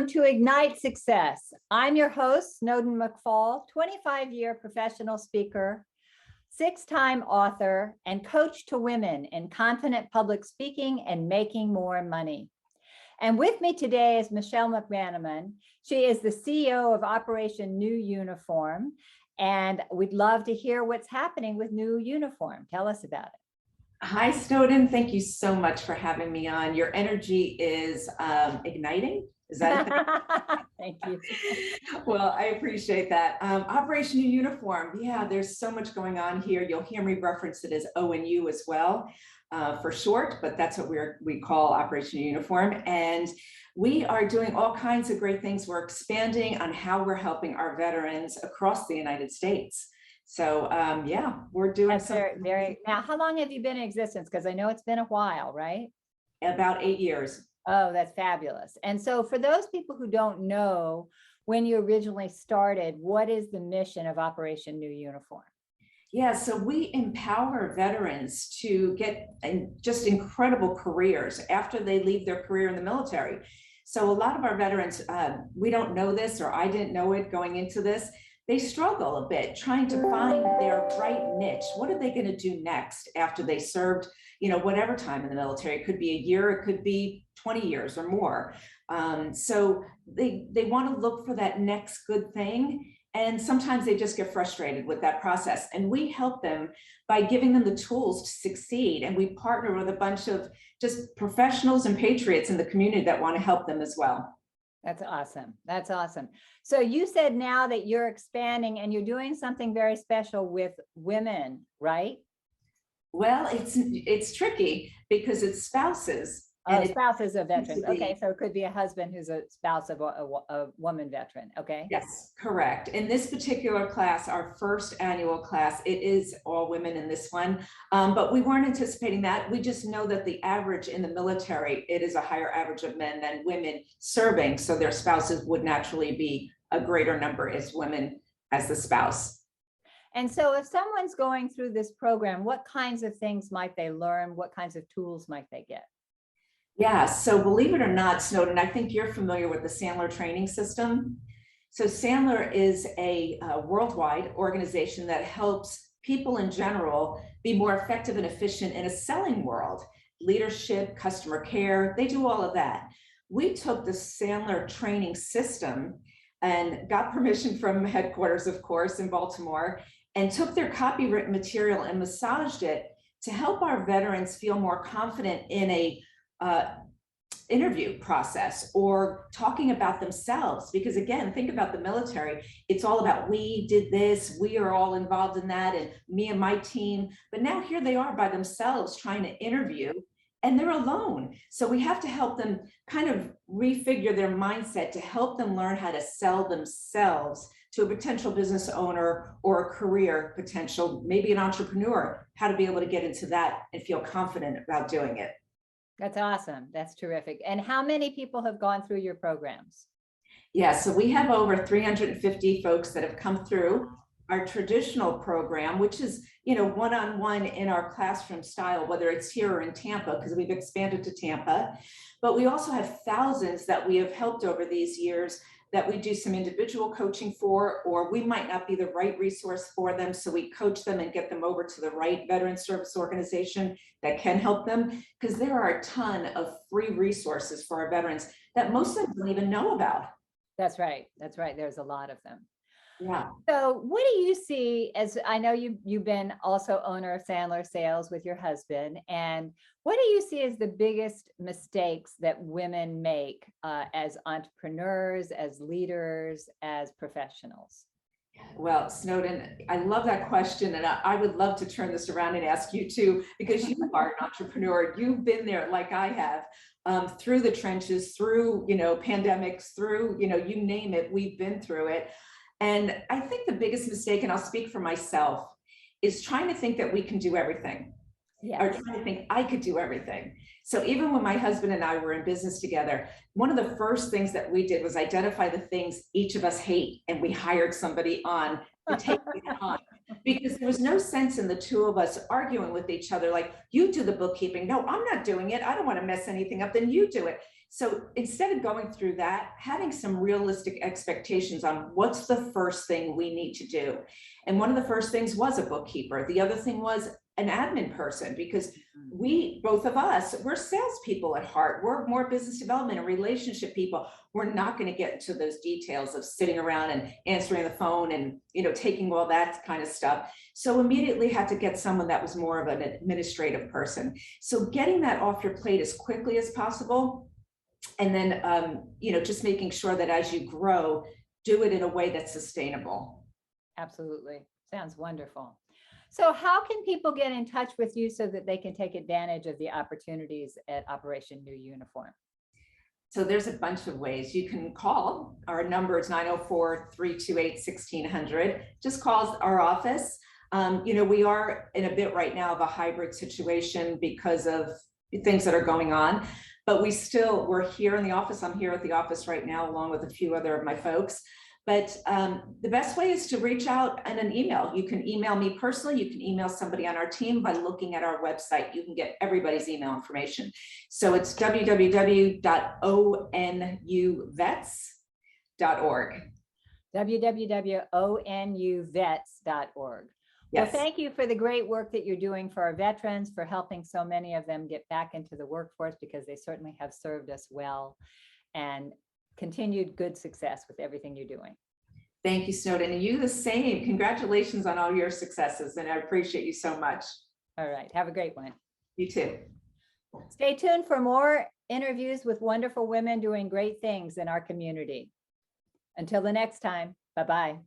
to Ignite Success. I'm your host, Snowden McFall, 25-year professional speaker, 6-time author, and coach to women in confident public speaking and making more money. And with me today is Michele McManaman. She is the CEO of Operation New Uniform, and we'd love to hear what's happening with New Uniform. Tell us about it. Hi, Snowden. Thank you so much for having me on. Your energy is igniting. Is that a thing? Thank you. Well, I appreciate that. Operation New Uniform. Yeah, there's so much going on here. You'll hear me reference it as ONU as well for short, but that's what we call Operation New Uniform. And we are doing all kinds of great things. We're expanding on how we're helping our veterans across the United States. So yeah, we're doing something. Now, how long have you been in existence? Because I know it's been a while, right? About 8 years. Oh, that's fabulous. And so for those people who don't know, when you originally started, what is the mission of Operation New Uniform? Yeah, so we empower veterans to get just incredible careers after they leave their career in the military. So a lot of our veterans, we don't know this, or I didn't know it going into this. They struggle a bit trying to find their right niche. What are they going to do next after they served, whatever time in the military? It could be a year, it could be 20 years or more. So they want to look for that next good thing. And sometimes they just get frustrated with that process. And we help them by giving them the tools to succeed. And we partner with a bunch of just professionals and patriots in the community that want to help them as well. That's awesome. That's awesome. So you said now that you're expanding and you're doing something very special with women, right? Well, it's tricky because it's spouses. Oh, spouses of veterans. Okay, so it could be a husband who's a spouse of a woman veteran. Okay. Yes, correct. In this particular class, our first annual class, it is all women in this one, but we weren't anticipating that. We just know that the average in the military, it is a higher average of men than women serving, so their spouses would naturally be a greater number as women as the spouse. And so if someone's going through this program, what kinds of things might they learn? What kinds of tools might they get? Yeah, so believe it or not, Snowden, I think you're familiar with the Sandler training system. So Sandler is a worldwide organization that helps people in general be more effective and efficient in a selling world. Leadership, customer care, they do all of that. We took the Sandler training system and got permission from headquarters, of course, in Baltimore, and took their copywritten material and massaged it to help our veterans feel more confident in a interview process or talking about themselves. Because again, think about the military. It's all about we did this, we are all involved in that, and me and my team. But now here they are by themselves trying to interview, and they're alone. So we have to help them kind of refigure their mindset to help them learn how to sell themselves to a potential business owner or a career potential, maybe an entrepreneur, how to be able to get into that and feel confident about doing it. That's awesome. That's terrific. And how many people have gone through your programs? Yeah, so we have over 350 folks that have come through our traditional program, which is, one-on-one in our classroom style, whether it's here or in Tampa, because we've expanded to Tampa. But we also have thousands that we have helped over these years that we do some individual coaching for, or we might not be the right resource for them. So we coach them and get them over to the right veteran service organization that can help them, because there are a ton of free resources for our veterans that most of them don't even know about. That's right. That's right. There's a lot of them. Yeah. So what do you see as, I know you've been also owner of Sandler Sales with your husband, and what do you see as the biggest mistakes that women make as entrepreneurs, as leaders, as professionals? Well, Snowden, I love that question. And I would love to turn this around and ask you too, because you are an entrepreneur. You've been there like I have, through the trenches, through, pandemics, through, you name it, we've been through it. And I think the biggest mistake, and I'll speak for myself, is trying to think that we can do everything. Yes. Or trying to think I could do everything. So even when my husband and I were in business together, one of the first things that we did was identify the things each of us hate, and we hired somebody on to take it on. Because there was no sense in the two of us arguing with each other, like, you do the bookkeeping. No, I'm not doing it. I don't want to mess anything up. Then you do it. So instead of going through that, having some realistic expectations on what's the first thing we need to do. And one of the first things was a bookkeeper. The other thing was an admin person, because we, both of us, we're salespeople at heart. We're more business development and relationship people. We're not going to get into those details of sitting around and answering the phone and, taking all that kind of stuff. So immediately had to get someone that was more of an administrative person. So getting that off your plate as quickly as possible. And then, just making sure that as you grow, do it in a way that's sustainable. Absolutely. Sounds wonderful. So how can people get in touch with you so that they can take advantage of the opportunities at Operation New Uniform? So there's a bunch of ways. You can call. Our number is 904-328-1600. Just call our office. We are in a bit right now of a hybrid situation because of things that are going on, but we're here in the office. I'm here at the office right now, along with a few other of my folks. But the best way is to reach out in an email. You can email me personally. You can email somebody on our team by looking at our website. You can get everybody's email information. So it's www.onuvets.org. www.onuvets.org. Yes. Well, thank you for the great work that you're doing for our veterans, for helping so many of them get back into the workforce, because they certainly have served us well, and continued good success with everything you're doing. Thank you, Snowden. And you the same. Congratulations on all your successes. And I appreciate you so much. All right. Have a great one. You too. Stay tuned for more interviews with wonderful women doing great things in our community. Until the next time, bye-bye.